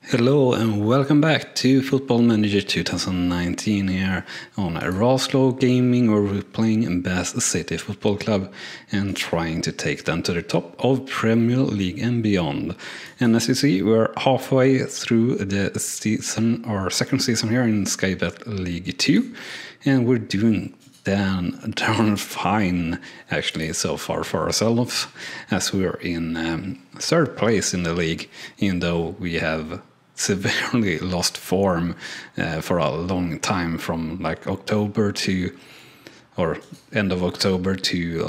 Hello and welcome back to Football Manager 2019 here on Rawslowgaming, where we're playing Bath City Football Club and trying to take them to the top of Premier League and beyond. And as you see, we're halfway through the season, or second season here in Sky Bet League 2, and we're doing darn fine actually so far for ourselves, as we're in third place in the league, even though we have severely lost form for a long time, from like October to, or end of October to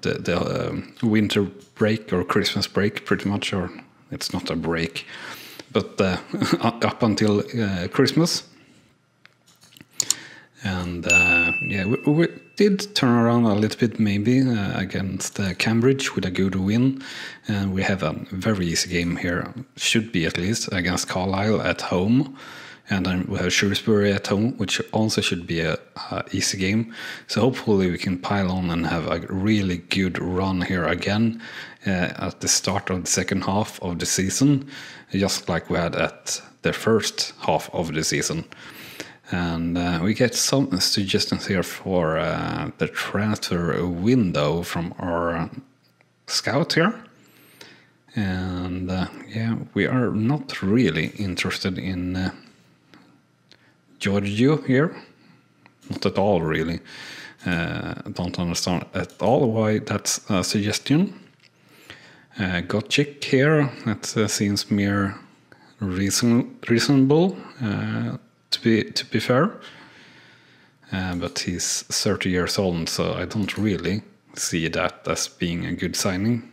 the winter break or Christmas break, pretty much, or it's not a break, but up until Christmas. And yeah, we did turn around a little bit maybe against Cambridge with a good win. And we have a very easy game here, should be at least, against Carlisle at home. And then we have Shrewsbury at home, which also should be a easy game. So hopefully we can pile on and have a really good run here again at the start of the second half of the season, just like we had at the first half of the season. And we get some suggestions here for the transfer window from our scout here. And yeah, we are not really interested in Giorgio here. Not at all, really. Don't understand at all why that's a suggestion. Gotchik here, that seems mere reasonable. To be fair, but he's 30 years old, so I don't really see that as being a good signing.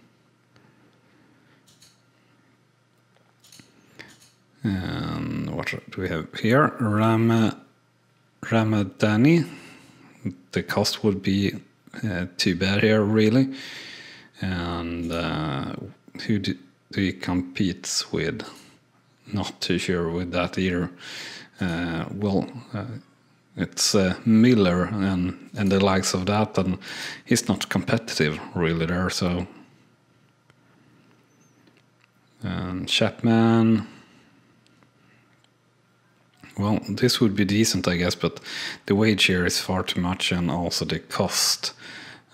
And what do we have here? Ramadani. The cost would be too bad here, really. And who do he competes with? Not too sure with that either. It's Miller and the likes of that, and he's not competitive really there. So, and Chapman, well, this would be decent, I guess, but the wage here is far too much, and also the cost.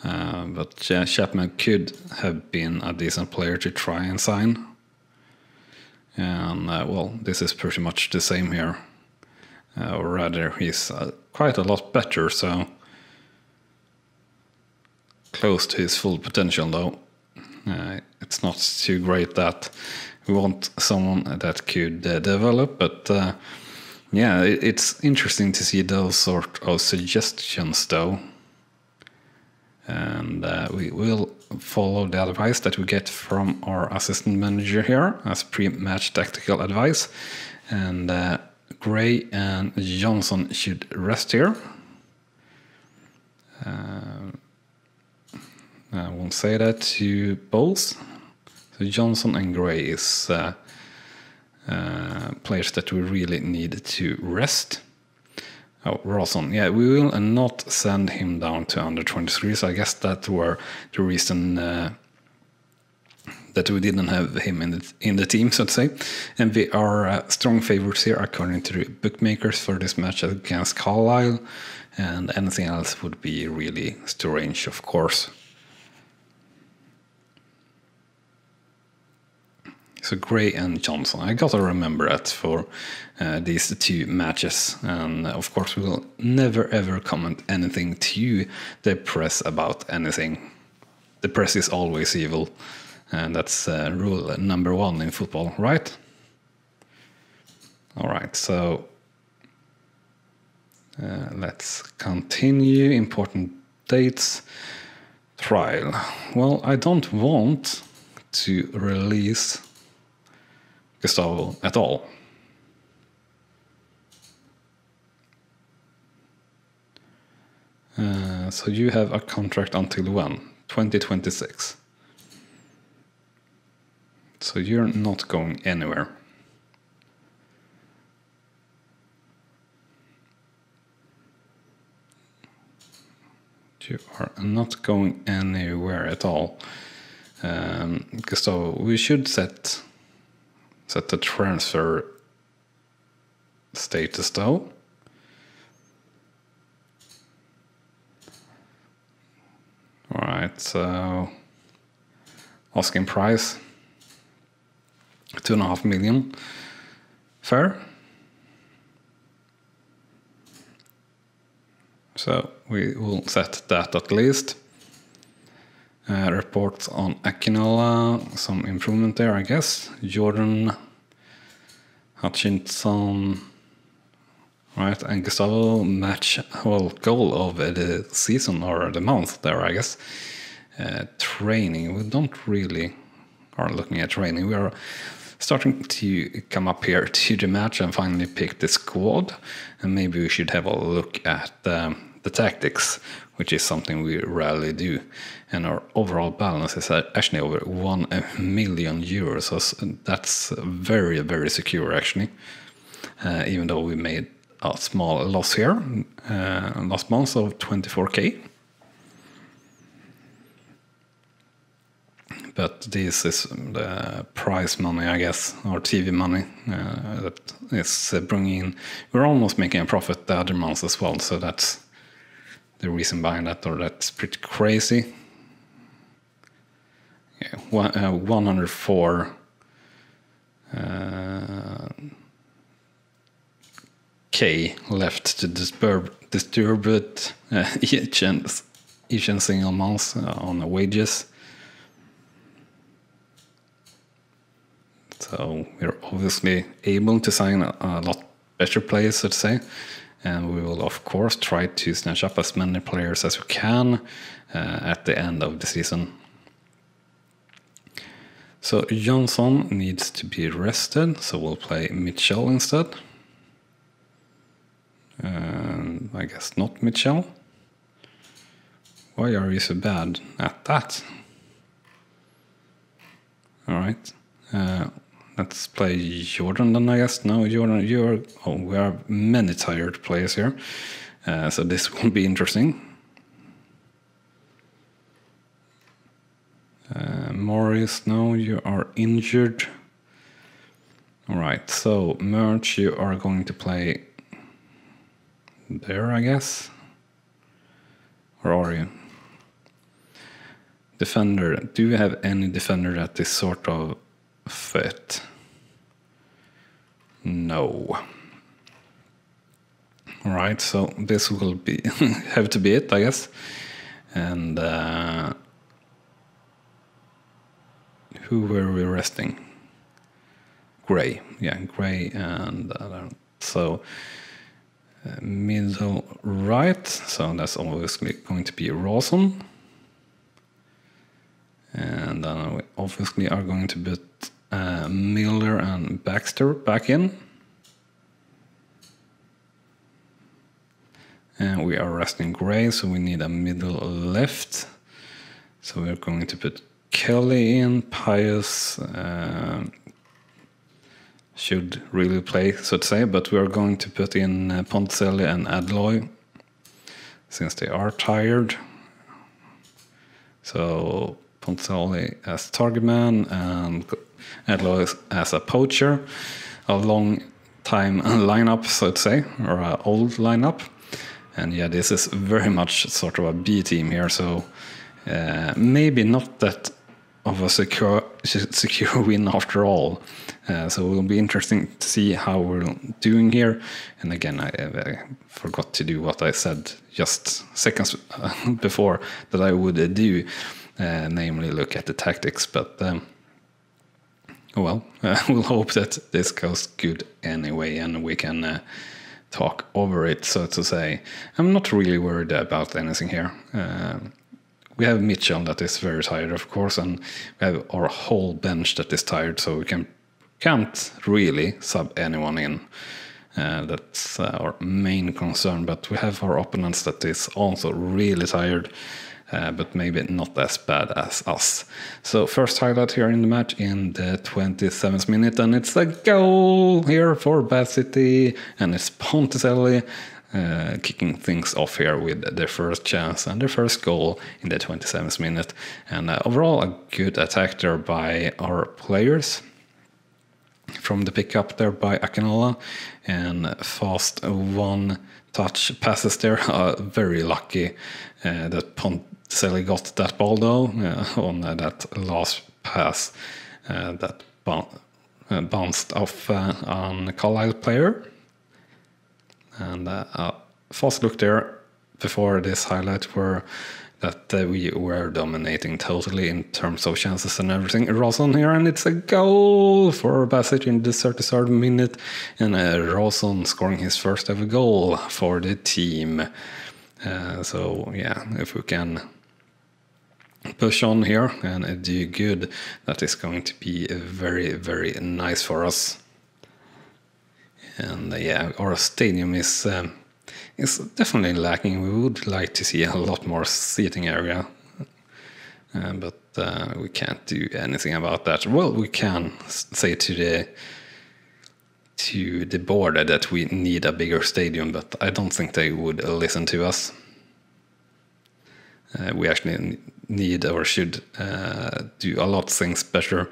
But Chapman could have been a decent player to try and sign. And well, this is pretty much the same here. Or rather, he's quite a lot better, so close to his full potential, though. It's not too great that we want someone that could develop, but yeah, it's interesting to see those sort of suggestions, though. And we will follow the advice that we get from our assistant manager here as pre-match tactical advice. And Gray and Johnson should rest here. I won't say that to both. So Johnson and Gray is players that we really need to rest. Oh, Rawson. Yeah, we will not send him down to under 23. So I guess that were the reason that we didn't have him in the team, so to say. And we are strong favorites here, according to the bookmakers, for this match against Carlisle. And anything else would be really strange, of course. So Gray and Johnson, I gotta remember that for these two matches. And of course we will never ever comment anything to the press about anything. The press is always evil. And that's rule number 1 in football, right? Alright, so let's continue. Important dates. Trial. Well, I don't want to release Gustavo at all. So you have a contract until when? 2026. So you're not going anywhere. You are not going anywhere at all. Gustavo, we should set set the transfer status though. Alright, so asking price 2.5 million. Fair. So we will set that at least. Reports on Akinola, some improvement there, I guess. Jordan, Hutchinson, right, and Gustavo match whole goal of the season or the month there, I guess. Training, we don't really are looking at training. We are starting to come up here to the match and finally pick the squad, and maybe we should have a look at the tactics, which is something we rarely do. And our overall balance is actually over 1 million euros, so that's very, very secure actually, even though we made a small loss here last month of 24k. But this is the prize money, I guess, or TV money that is bringing in. We're almost making a profit the other months as well, so that's the reason behind that, or that's pretty crazy. Yeah, 104 K left to distribute each and single month on the wages. So we're obviously able to sign a lot better players, let's say, and we will of course try to snatch up as many players as we can at the end of the season. So Johnson needs to be rested, so we'll play Mitchell instead. I guess not Mitchell. Why are you so bad at that? Alright. Let's play Jordan then, I guess. No, Jordan, you're... Oh, we have many tired players here. So this will be interesting. Morris, no, you are injured. Alright, so Merch, you are going to play there, I guess. Or are you? Defender, do you have any defender that is sort of fit? No. Alright, so this will be have to be it, I guess. And who were we resting? Gray, yeah, Gray, and so middle right. So that's obviously going to be Rawson. And then we obviously are going to put Miller and Baxter back in. And we are resting Gray, so we need a middle left. So we're going to put Kelly in. Pius should really play, so to say, but we are going to put in Ponticelli and Adloy, since they are tired. So Ponticelli as target man and Adloy as a poacher. A long time lineup, so to say, or an old lineup. And yeah, this is very much sort of a B team here, so maybe not that of a secure win after all. So it will be interesting to see how we're doing here. And again, I forgot to do what I said just seconds before that I would do, namely look at the tactics. But well, we'll hope that this goes good anyway, and we can talk over it, so to say. I'm not really worried about anything here. We have Mitchell that is very tired, of course, and we have our whole bench that is tired, so we can't really sub anyone in. That's our main concern, but we have our opponents that is also really tired, but maybe not as bad as us. So first highlight here in the match in the 27th minute, and it's a goal here for Bad City, and it's Ponticelli kicking things off here with their first chance and their first goal in the 27th minute. And overall a good attack there by our players. from the pickup there by Akinola, and fast one-touch passes there. Very lucky that Ponticelli got that ball though on that last pass that bounced off on Carlisle player. And fast look there before this highlight were that we were dominating totally in terms of chances and everything. Rawson here, and it's a goal for Bassett in the 33rd minute, and Rawson scoring his first ever goal for the team. So yeah, if we can push on here and do good, that is going to be very, very nice for us. And yeah, our stadium is definitely lacking. We would like to see a lot more seating area, but we can't do anything about that. Well, we can say to the board that we need a bigger stadium, but I don't think they would listen to us. We actually need or should do a lot of things better,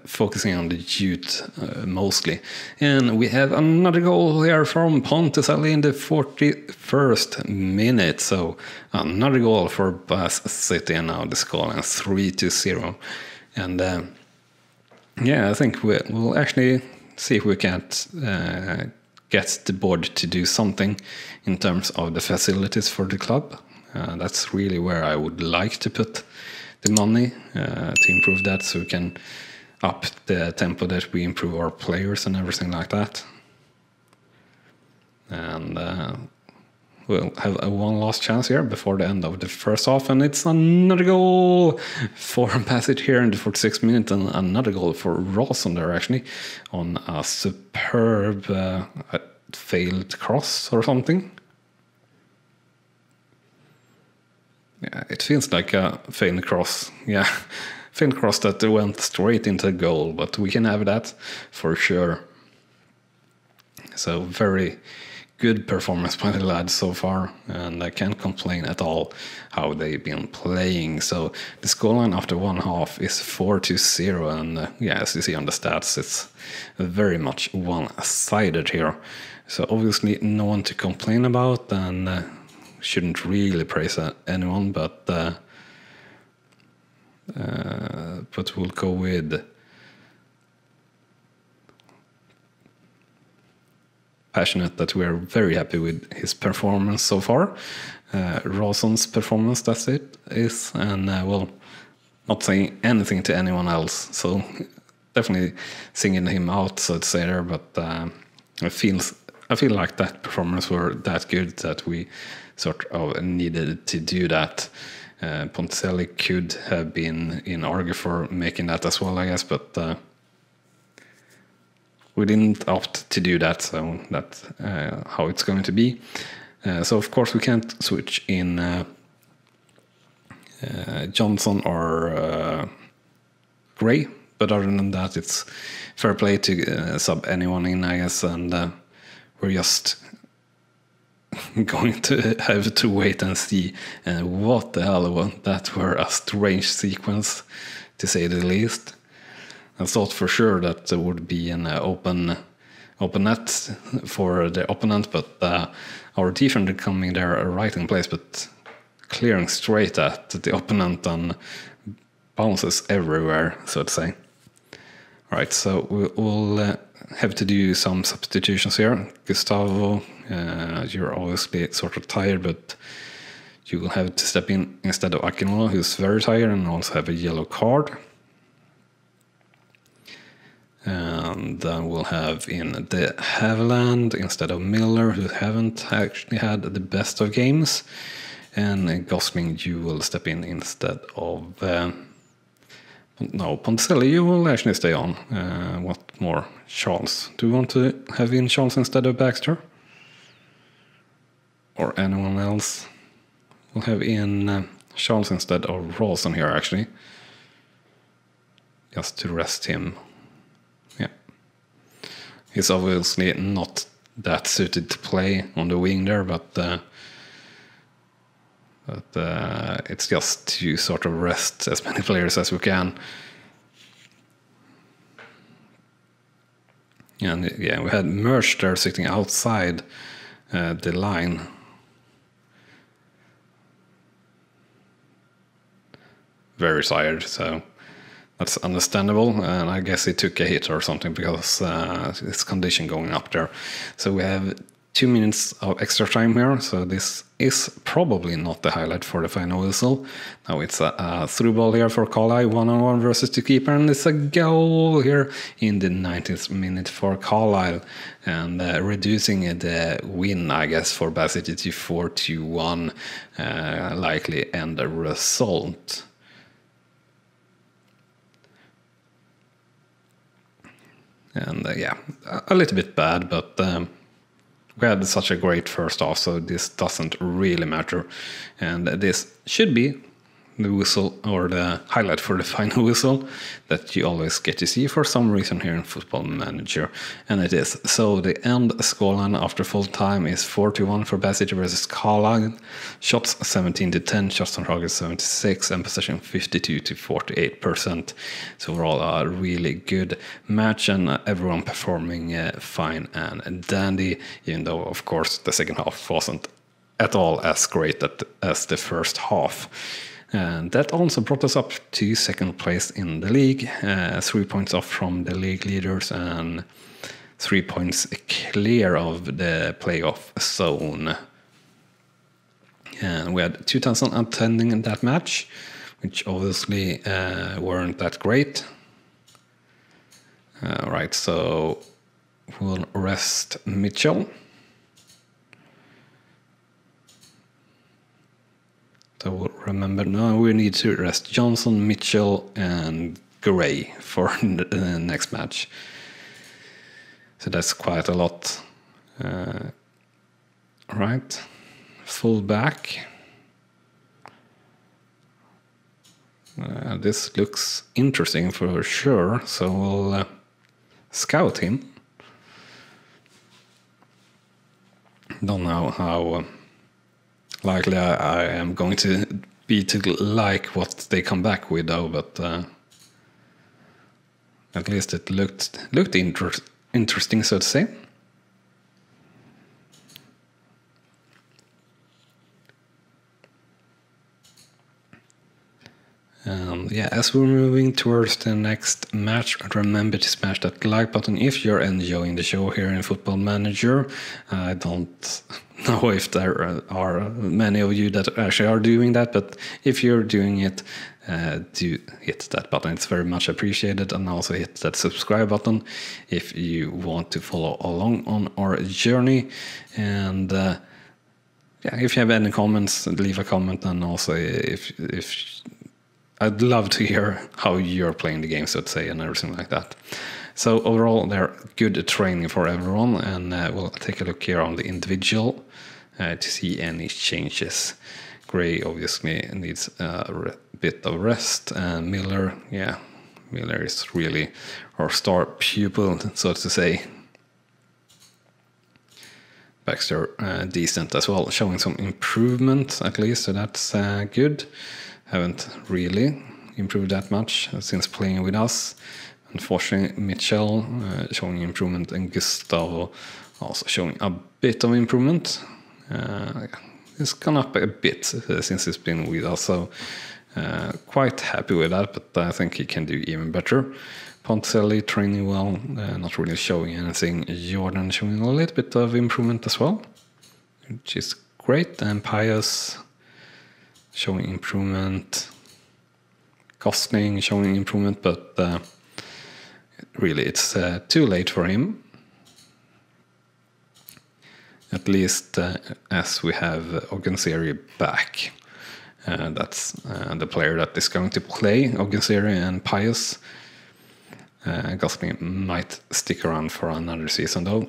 focusing on the youth mostly. And we have another goal here from Ponticelli in the 41st minute. So another goal for Bass City, and now the score is 3-0. And yeah, I think we'll actually see if we can't get the board to do something in terms of the facilities for the club. That's really where I would like to put the money to improve that, so we can up the tempo that we improve our players and everything like that. And we'll have one last chance here before the end of the first half, and it's another goal for Bassett here in the 46th minute, and another goal for Rawson there actually on a superb failed cross or something. Yeah, it feels like a failed cross. Yeah, failed cross that went straight into the goal, but we can have that for sure. So very good performance by the lads so far, and I can't complain at all how they've been playing. So the scoreline after one half is 4-0, and yeah, as you see on the stats, it's very much one-sided here. So obviously no one to complain about, and shouldn't really praise anyone, but we'll go with passionate that we're very happy with his performance so far. Rawson's performance, that's it, is, and well, not saying anything to anyone else, so definitely singing him out, so to say there, but I feel like that performance were that good that we sort of needed to do that. Ponticelli could have been in argue for making that as well, I guess, but we didn't opt to do that, so that's how it's going to be. So of course we can't switch in Johnson or Gray, but other than that it's fair play to sub anyone in, I guess, and we're just going to have to wait and see. And what the hell, that were a strange sequence, to say the least. I thought for sure that there would be an open net for the opponent, but our defender coming there right in place, but clearing straight at the opponent and bounces everywhere, so to say. Alright, so we'll have to do some substitutions here. Gustavo, you're obviously sort of tired, but you will have to step in instead of Akinola, who's very tired and also have a yellow card. And then we'll have in the Haviland instead of Miller, who haven't actually had the best of games. And Gosling, you will step in instead of... no, Ponticelli, you will actually stay on. What more? Charles. Do you want to have in Charles instead of Baxter? Or anyone else? We'll have in Charles instead of Rawson here, actually. Just to rest him. Yeah. He's obviously not that suited to play on the wing there, but it's just to sort of rest as many players as we can. And yeah, we had Merch there sitting outside the line. Very tired, so that's understandable. And I guess he took a hit or something because his condition going up there. So we have 2 minutes of extra time here. So this is probably not the highlight for the final whistle. Now it's a through ball here for Carlisle, 1-on-1 versus the keeper, and it's a goal here in the 90th minute for Carlisle, and reducing the win, I guess, for Bath City to 4-1, likely end result. And yeah, a little bit bad, but we had such a great first half, so this doesn't really matter. And this should be the whistle or the highlight for the final whistle that you always get to see for some reason here in Football Manager. And it is. So the end scoreline after full time is 4-1 for Bath City versus Carlisle. Shots 17-10, shots on target 76, and possession 52-48%. So overall a really good match, and everyone performing fine and dandy, even though of course the second half wasn't at all as great as the first half. And that also brought us up to second place in the league, 3 points off from the league leaders and 3 points clear of the playoff zone. And we had 2,000 attending in that match, which obviously weren't that great. Right, so we'll rest Mitchell. So we'll remember now we need to rest Johnson, Mitchell, and Gray for the next match. So that's quite a lot. Right, full back. This looks interesting for sure, so we'll scout him. Don't know how likely I am going to be to like what they come back with, though, but at least it looked interesting, so to say. Yeah, as we're moving towards the next match, remember to smash that like button if you're enjoying the show here in Football Manager. I don't know if there are many of you that actually are doing that, but if you're doing it, do hit that button. It's very much appreciated, and also hit that subscribe button if you want to follow along on our journey. And yeah, if you have any comments, leave a comment, and also if I'd love to hear how you're playing the game, so to say, and everything like that. So overall, they're good training for everyone, and we'll take a look here on the individual to see any changes. Gray obviously needs a bit of rest, and Miller, yeah, Miller is really our star pupil, so to say. Baxter decent as well, showing some improvement at least, so that's good. Haven't really improved that much since playing with us. Unfortunately, Mitchell showing improvement, and Gustavo also showing a bit of improvement. It's gone up a bit since he's been with us, so quite happy with that, but I think he can do even better. Ponticelli training well, not really showing anything. Jordan showing a little bit of improvement as well, which is great. And Pius showing improvement. Costing showing improvement, but really it's too late for him. At least as we have Ogenseri back. That's the player that is going to play Ogenseri and Pius. Gosling might stick around for another season though.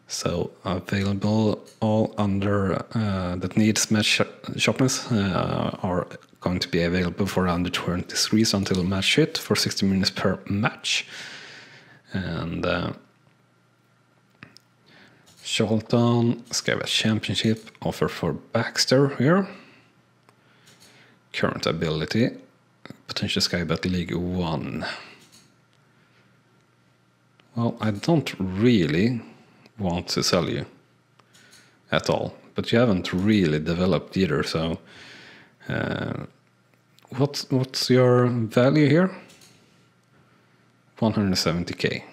So available all under that needs match sharpness are going to be available for under 23s until match hit for 60 minutes per match. And Charlton, Skyway Championship offer for Baxter here. Current ability, potential Skybet League 1. Well, I don't really want to sell you at all, but you haven't really developed either, so what's your value here? 170k.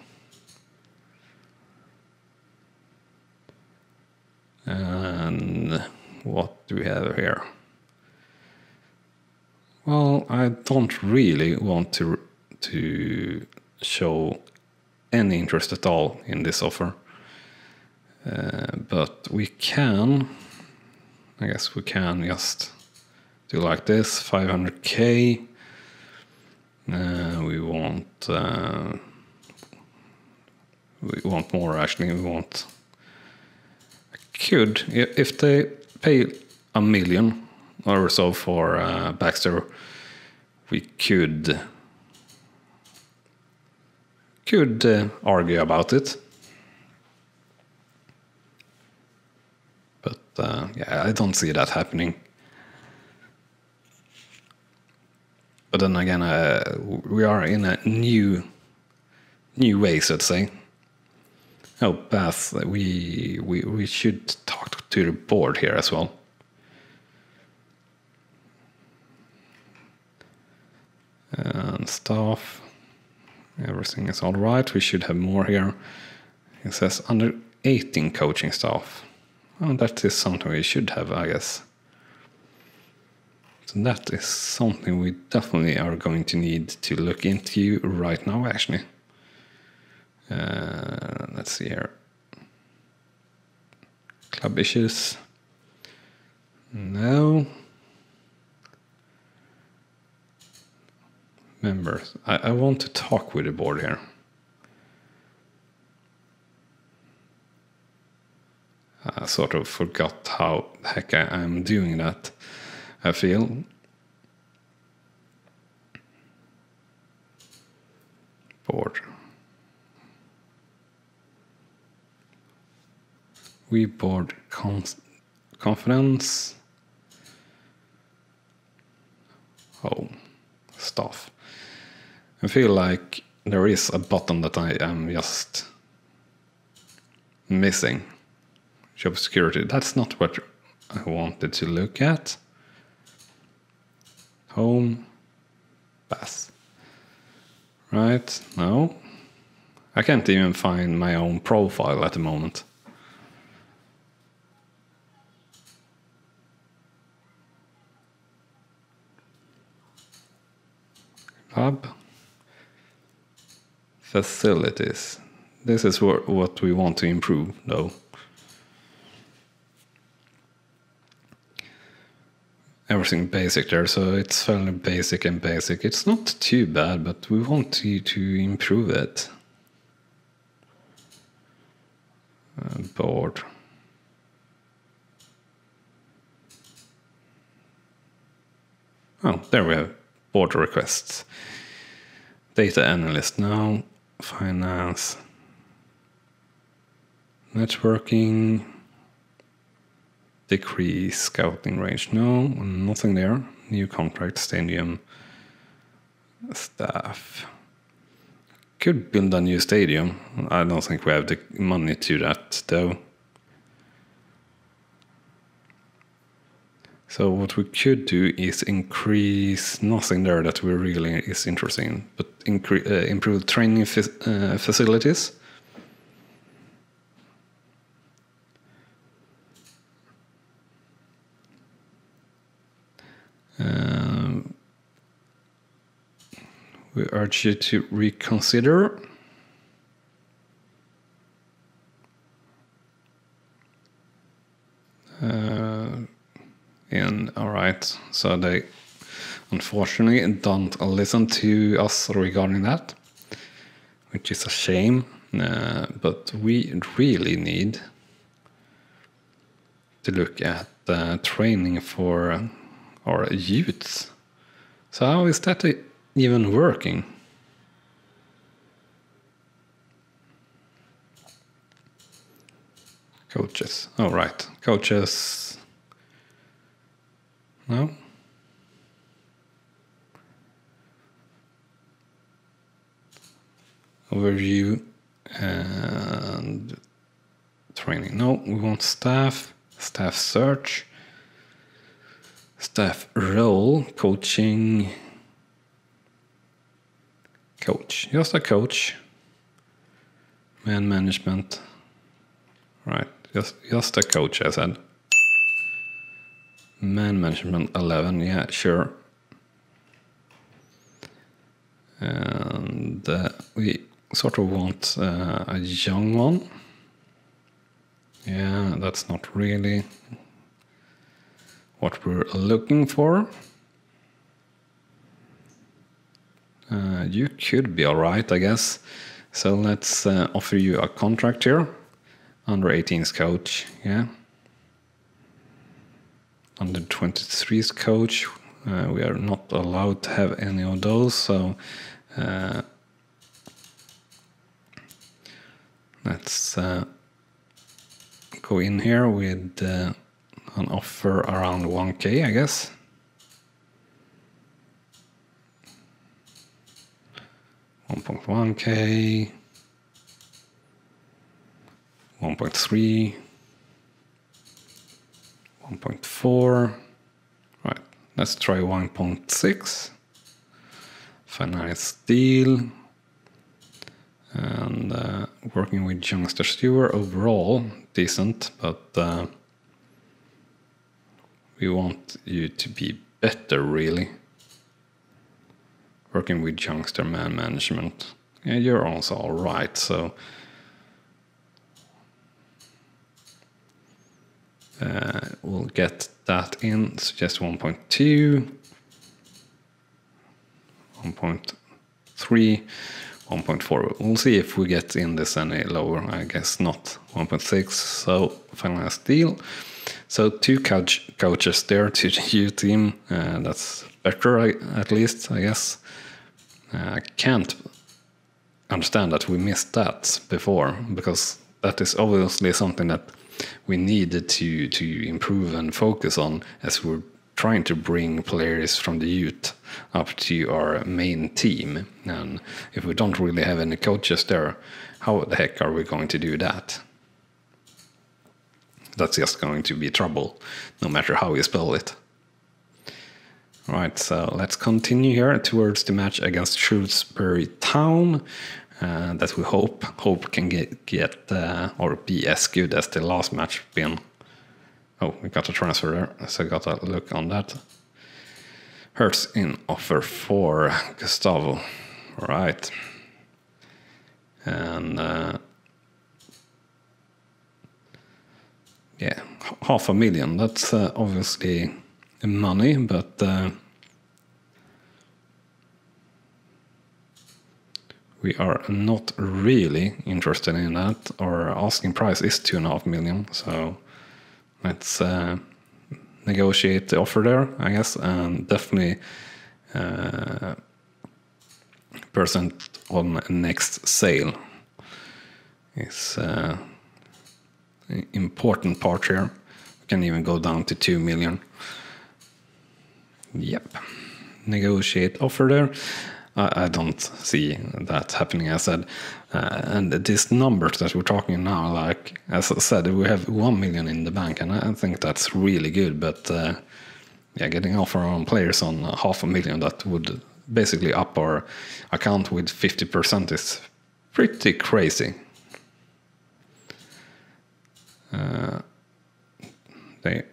And what do we have here? Well, I don't really want to show any interest at all in this offer. But we can, I guess we can just do like this, 500k. We want more actually. Could, if they pay $1 million or so for Baxter, we could argue about it. But yeah, I don't see that happening. But then again, we are in a new ways, let's say. Oh, Bath, we should talk to the board here as well. And staff, everything is all right. We should have more here. It says under 18 coaching staff. Oh, that is something we should have, I guess. So that is something we definitely are going to need to look into right now, actually. Let's see here. Club issues. No. Members. I want to talk with the board here. I sort of forgot how the heck I'm doing that, I feel. Board. We board confidence. Oh, staff. I feel like there is a button that I am just missing. Job security. That's not what I wanted to look at. Home. Pass. Right. No. I can't even find my own profile at the moment. Hub. Facilities. This is what we want to improve, though. Everything basic there, so it's fairly basic and basic. It's not too bad, but we want to improve it. Board. Oh, there we have board requests. Data analyst now. Finance. Networking. Decrease scouting range. No, nothing there. New contract, stadium. Staff. Could build a new stadium. I don't think we have the money to that, though. So what we could do is increase, nothing there that we really is interested in, but improve training facilities. We urge you to reconsider. All right, so they unfortunately don't listen to us regarding that, which is a shame, but we really need to look at training for our youths. So how is that even working? Coaches. Oh, right. Coaches. No. Overview. And training. No, we want staff. Staff search. Staff role. Coaching. Coach. Just a coach. Man management. Right. Just a coach, I said. Man management 11. Yeah, sure. And we sort of want a young one. Yeah, that's not really what we're looking for. You could be alright, I guess. So let's offer you a contract here. Under 18s coach, yeah. Under 23s coach, we are not allowed to have any of those, so let's go in here with an offer around 1K, I guess. $1.1K, 1.3, 1.4. Right, let's try 1.6. Finance deal. And working with youngster Stewart overall decent, but we want you to be better, really. Working with youngster man management. Yeah, you're also alright, so we'll get that in. Suggest 1.2, 1.3, 1.4. We'll see if we get in this any lower. I guess not. 1.6. So finalize deal. So 2 coaches there to the U team. That's better, at least, I guess. I can't understand that we missed that before, because that is obviously something that we needed to improve and focus on as we're trying to bring players from the youth up to our main team. And if we don't really have any coaches there, how the heck are we going to do that? That's just going to be trouble, no matter how you spell it. Right, so let's continue here towards the match against Shrewsbury Town. That we hope can get or be as good as the last match been. Oh, we got a transfer there, so I got a look on that. Hurts in offer for Gustavo. Right. And yeah, $500,000. That's obviously money, but we are not really interested in that. Our asking price is $2.5 million, so let's negotiate the offer there, I guess, and definitely percent on next sale is important part here. We can even go down to 2 million. Yep, negotiate offer there. I don't see that happening, as I said. And these numbers that we're talking now, like, as I said, we have 1 million in the bank, and I think that's really good. But yeah, getting offer on players on $500,000 that would basically up our account with 50% is pretty crazy. They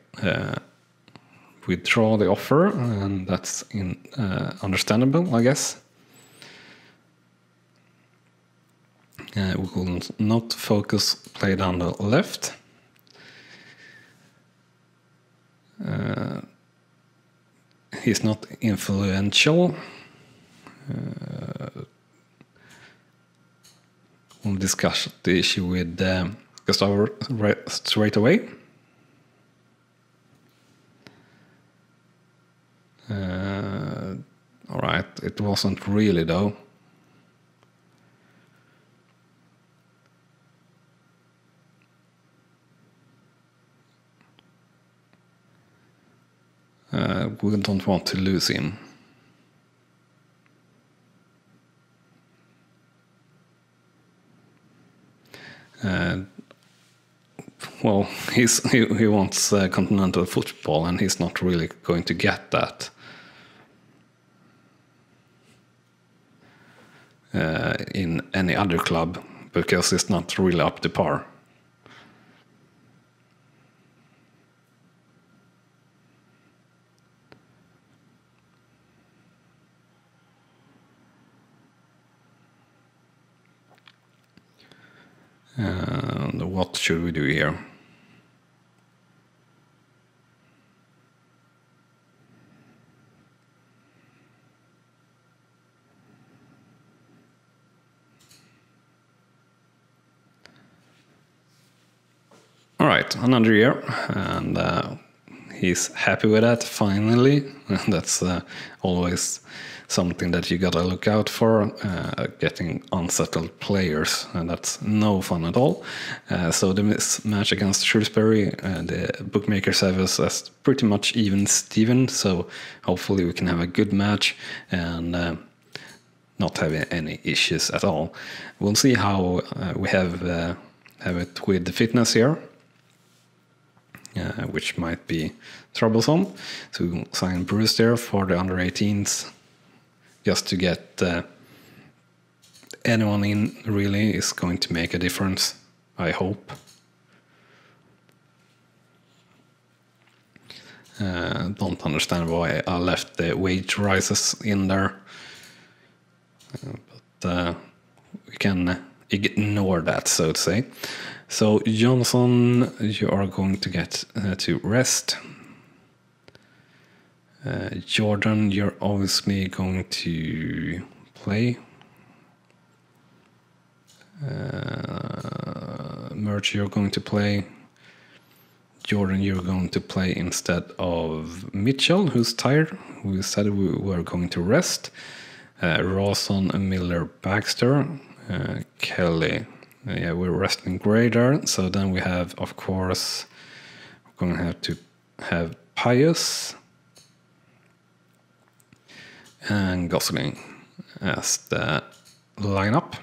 withdraw the offer, and that's understandable, I guess. We will not focus play down the left. He's not influential. We'll discuss the issue with Gustavo straight away. All right, it wasn't really though. We don't want to lose him. well, he wants continental football, and he's not really going to get that in any other club, because it's not really up to par. And what should we do here? All right, another year, and he's happy with that finally. That's always something that you gotta look out for, getting unsettled players, and that's no fun at all. So this match against Shrewsbury, the bookmakers have us as pretty much even Steven, so hopefully we can have a good match and not have any issues at all. We'll see how we have it with the fitness here. Which might be troublesome. So we'll sign Bruce there for the under-18s, just to get anyone in really is going to make a difference, I hope. Don't understand why I left the wage rises in there, but we can ignore that, so to say. So Johnson, you are going to get to rest. Jordan, you're obviously going to play. Merch, you're going to play. Jordan, you're going to play instead of Mitchell, who's tired. We said we were going to rest. Rawson, Miller, Baxter, Kelly. Yeah, we're resting Grader. So then we have, of course, we're going to have to have Pius and Gosling as the lineup,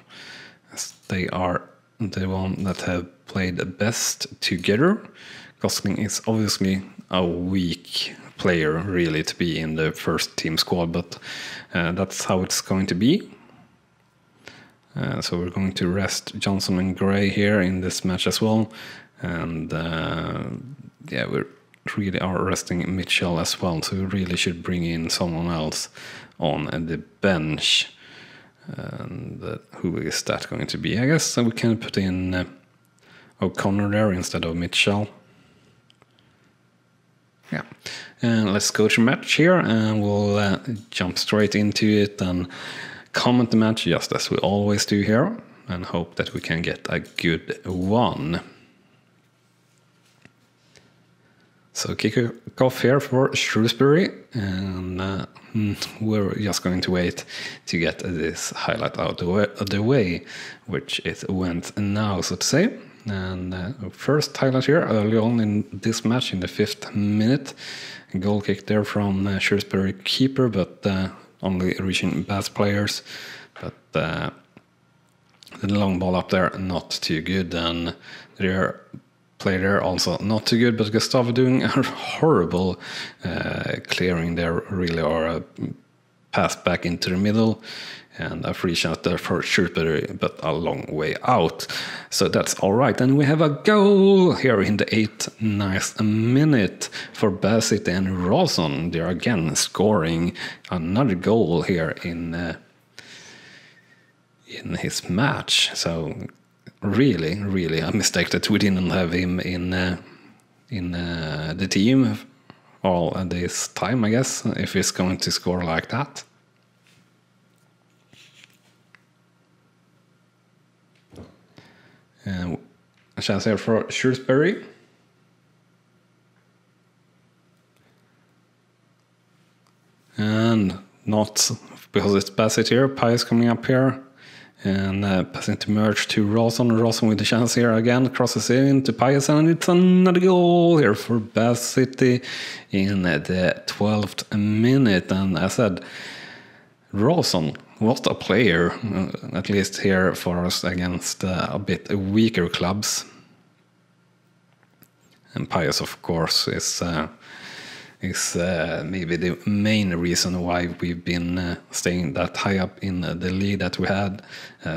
as they are the one that have played the best together. Gosling is obviously a weak player, really, to be in the first team squad, but that's how it's going to be. So we're going to rest Johnson and Gray here in this match as well. And yeah, we really are resting Mitchell as well. So we really should bring in someone else on the bench. And who is that going to be? I guess we can put in O'Connor there instead of Mitchell. Yeah, and let's go to match here, and we'll jump straight into it and comment the match just as we always do here, and hope that we can get a good one. So kick off here for Shrewsbury, and we're just going to wait to get this highlight out of the way, which it went now, so to say. And first highlight here early on in this match, in the 5th minute, a goal kick there from Shrewsbury keeper, but only reaching past players. But the long ball up there, not too good, and their play there also not too good. But Gustavo doing a horrible clearing there, really, or a pass back into the middle. And a free shot there for Shrewsbury, but a long way out. So that's all right. And we have a goal here in the 8th nice minute for Bassett and Rawson. They're again scoring another goal here in his match. So really, really a mistake that we didn't have him in the team all this time, I guess, if he's going to score like that. A chance here for Shrewsbury. And not because it's Bassett here. Pius coming up here. And passing to Merch to Rawson. Rawson with the chance here again. Crosses in to Pius, and it's another goal here for Bassett in the 12th minute. And as I said, Rawson what a player, at least here for us against a bit weaker clubs. And Pius, of course, is maybe the main reason why we've been staying that high up in the lead that we had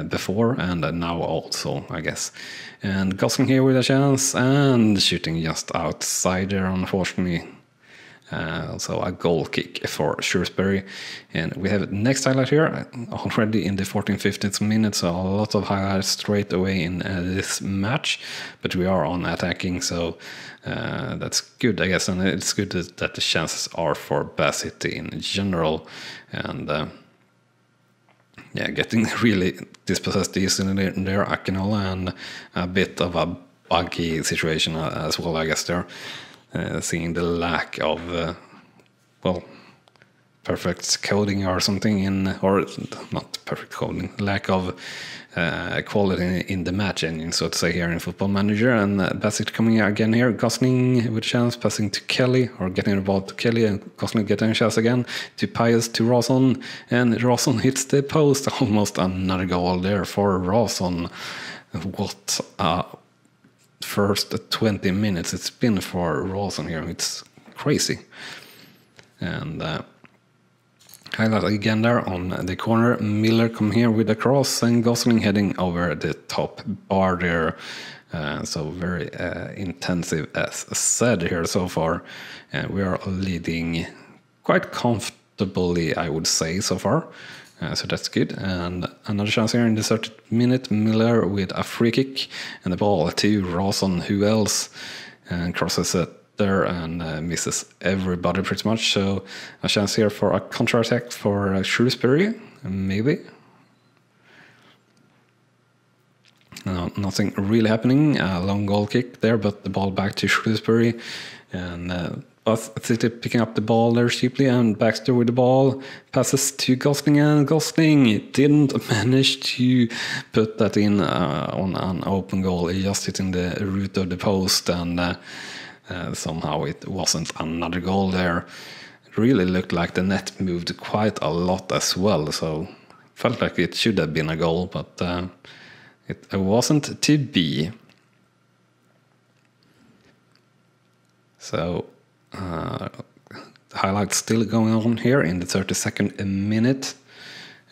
before, and now also, I guess. And Gosling here with a chance, and shooting just outside there, unfortunately. So a goal kick for Shrewsbury. And we have next highlight here already in the 14th-15th minute, so a lot of highlights straight away in this match. But we are on attacking, so that's good, I guess. And it's good that the chances are for Bassett in general. And yeah, getting really dispossessed easily there, Akinola, and a bit of a buggy situation as well, I guess, there. Seeing the lack of, well, perfect coding or something in, or not perfect coding, lack of quality in the match engine, so to say, here in Football Manager. And Bassett coming again here, Gosling with a chance, passing to Kelly, or getting the ball to Kelly, and Gosling getting a chance again, to Pius, to Rawson, and Rawson hits the post. Almost another goal there for Rawson. What a first 20 minutes it's been for Rawson here. It's crazy. And highlight again there on the corner. Miller come here with a cross, and Gosling heading over the top bar there. So very intensive, as said, here so far. We are leading quite comfortably, I would say, so far. So that's good. And another chance here in the 30th minute. Miller with a free kick, and the ball to Rawson, who else, and crosses it there and misses everybody pretty much. So a chance here for a counter-attack for Shrewsbury, maybe. Nothing really happening. A long goal kick there, but the ball back to Shrewsbury. And City picking up the ball there cheaply, and Baxter with the ball passes to Gosling, and Gosling didn't manage to put that in on an open goal. He just hit in the root of the post, and somehow it wasn't another goal there. It really looked like the net moved quite a lot as well, so felt like it should have been a goal, but it wasn't to be. So highlights still going on here in the 32nd minute,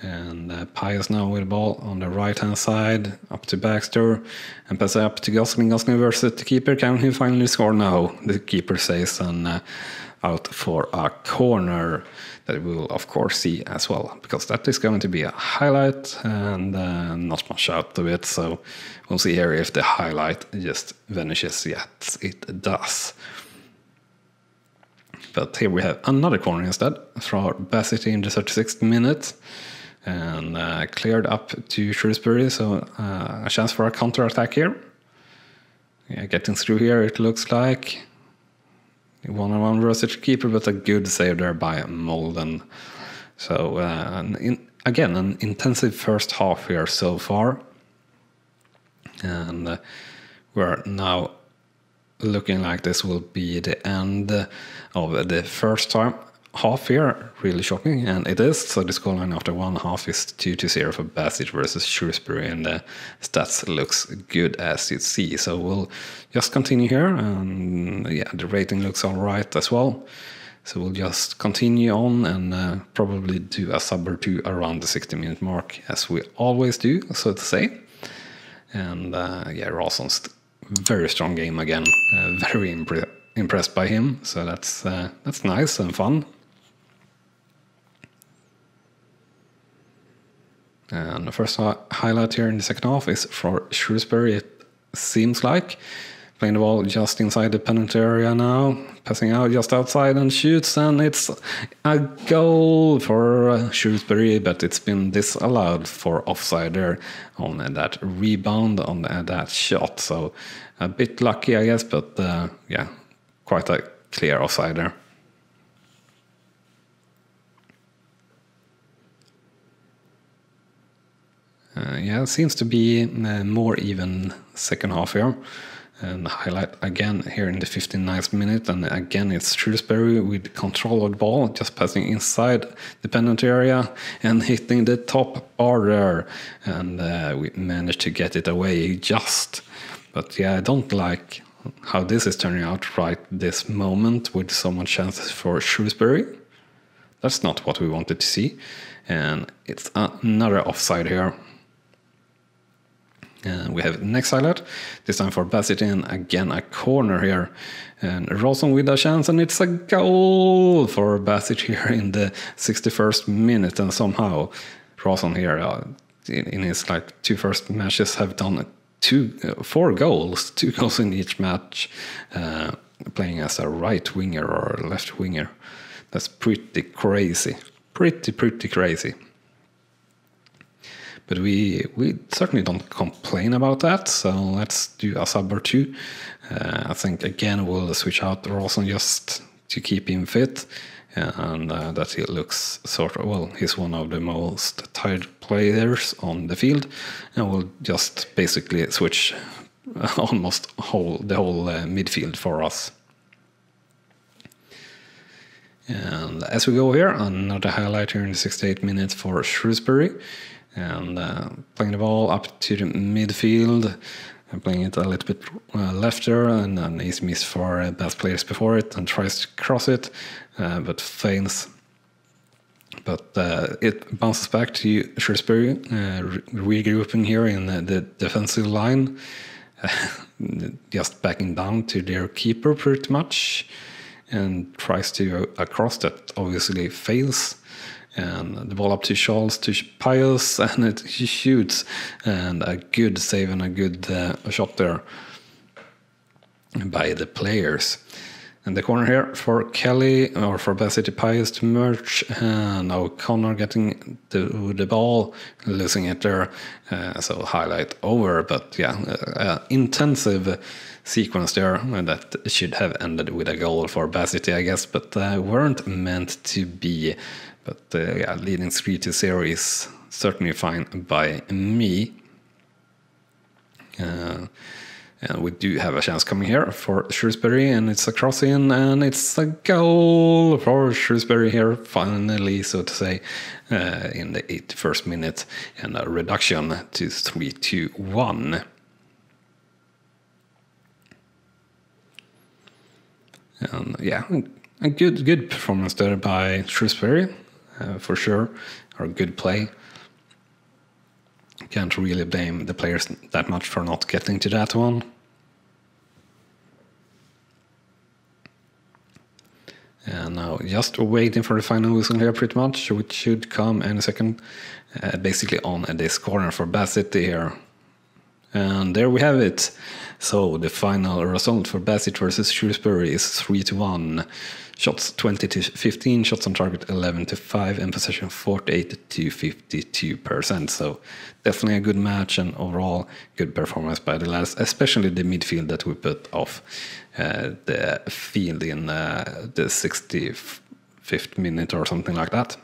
and Pius now with the ball on the right hand side, up to Baxter, and pass up to Gosling. Gosling versus the keeper. Can he finally score? No, the keeper says, and out for a corner that we will of course see as well, because that is going to be a highlight, and not much out of it. So we'll see here if the highlight just vanishes. Yes, it does. But here we have another corner instead for Bassett in the 36th minute, and cleared up to Shrewsbury, so a chance for a counter-attack here. Yeah, getting through here, it looks like. One-on-one versus the keeper, but a good save there by Molden. So again, an intensive first half here so far, and we're now looking like this will be the end of the first half here. Really shocking, and it is. So the scoreline after one half is 2-0 for Bassett versus Shrewsbury, and the stats looks good as you see. So we'll just continue here, and yeah, the rating looks all right as well. So we'll just continue on and probably do a sub or two around the 60-minute mark, as we always do, so to say. And yeah, Rawson's very strong game again. Very impressed by him, so that's nice and fun. And the first highlight here in the second half is for Shrewsbury, it seems like. Playing the ball just inside the penalty area now, passing out just outside and shoots, and it's a goal for Shrewsbury, but it's been disallowed for offside there on that rebound on that shot. So a bit lucky, I guess, but yeah, quite a clear offside there. Yeah, it seems to be more even second half here. And highlight again here in the 59th minute, and again it's Shrewsbury with control of the ball, just passing inside the penalty area and hitting the top bar there, and we managed to get it away just. But yeah, I don't like how this is turning out right this moment with so much chances for Shrewsbury. That's not what we wanted to see, and it's another offside here. And we have next highlight, this time for Bassett, and again a corner here, and Rawson with a chance, and it's a goal for Bassett here in the 61st minute. And somehow Rawson here in his like 2 first matches have done 4 goals, 2 goals in each match, playing as a right winger or left winger. That's pretty crazy, pretty crazy. But we certainly don't complain about that, so let's do a sub or 2. I think again we'll switch out Rawson just to keep him fit, and that he looks sort of, well, he's one of the most tired players on the field, and we'll just basically switch almost the whole midfield for us. And as we go here, another highlight here in the 68th minute for Shrewsbury. And playing the ball up to the midfield, and playing it a little bit left there, and an easy miss for best players before it, and tries to cross it, but fails. But it bounces back to Shrewsbury, regrouping here in the defensive line, just backing down to their keeper pretty much, and tries to cross that obviously fails. And the ball up to Charles, to Pius, and he shoots, and a good save and a good shot there by the players. And the corner here for Kelly, or for Bassett Pius to merge, and O'Connor getting the ball, losing it there, so highlight over. But yeah, intensive sequence there that should have ended with a goal for Bassett, I guess, but weren't meant to be. But yeah, leading 3-0 is certainly fine by me. And we do have a chance coming here for Shrewsbury, and it's a cross-in, and it's a goal for Shrewsbury here, finally, so to say, in the 81st minute, and a reduction to 3-1. And yeah, a good performance there by Shrewsbury, for sure, or good play. Can't really blame the players that much for not getting to that one. And now just waiting for the final whistle here pretty much, which should come any second, basically on this corner for Bassett here. And there we have it. So the final result for Bassett versus Shrewsbury is 3-1. Shots 20-15, shots on target 11-5, and possession 48-52%. So definitely a good match, and overall good performance by the lads, especially the midfield that we put off the field in the 65th minute or something like that.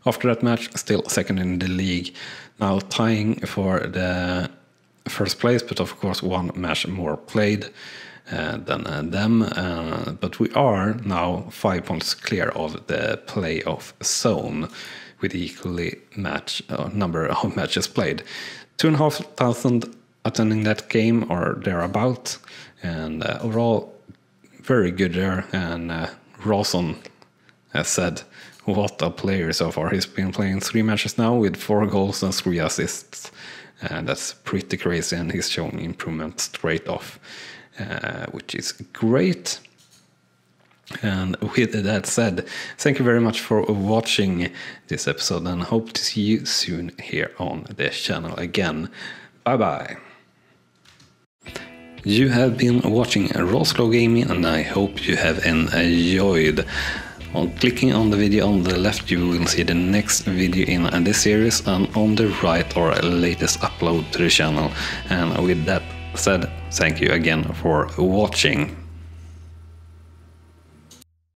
After that match, still second in the league, now tying for the first place, but of course 1 match more played than them, but we are now 5 points clear of the playoff zone with equally number of matches played. 2,500 attending that game or thereabout, and overall very good there. And Rawson has said, what a player so far. He's been playing 3 matches now with 4 goals and 3 assists, and that's pretty crazy, and he's showing improvement straight off, which is great. And with that said, thank you very much for watching this episode, and hope to see you soon here on the channel again. Bye bye. You have been watching Rawslowgaming, and I hope you have enjoyed. On clicking on the video on the left, you will see the next video in this series, and on the right our latest upload to the channel. And with that said, thank you again for watching.